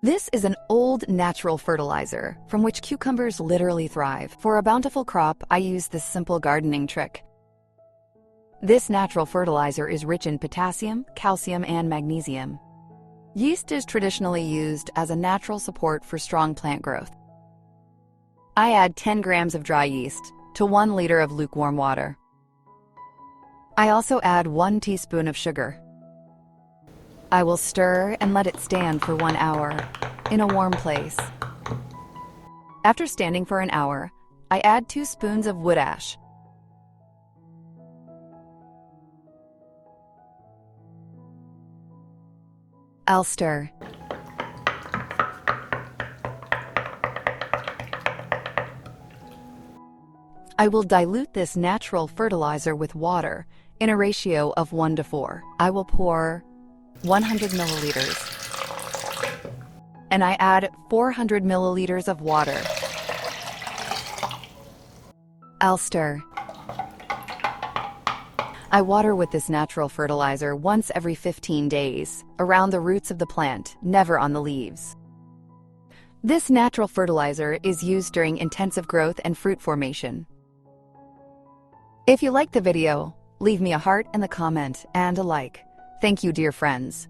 This is an old natural fertilizer from which cucumbers literally thrive. For a bountiful crop, I use this simple gardening trick. This natural fertilizer is rich in potassium, calcium, and magnesium. Yeast is traditionally used as a natural support for strong plant growth. I add 10 grams of dry yeast to 1 liter of lukewarm water. I also add 1 teaspoon of sugar. I will stir and let it stand for 1 hour in a warm place. After standing for an hour, I add 2 spoons of wood ash. I'll stir. I will dilute this natural fertilizer with water in a ratio of 1:4. I will pour 100 milliliters, and I add 400 milliliters of water. I'll stir. I water with this natural fertilizer once every 15 days, around the roots of the plant, never on the leaves. This natural fertilizer is used during intensive growth and fruit formation. If you liked the video, leave me a heart in the comment and a like. Thank you, dear friends.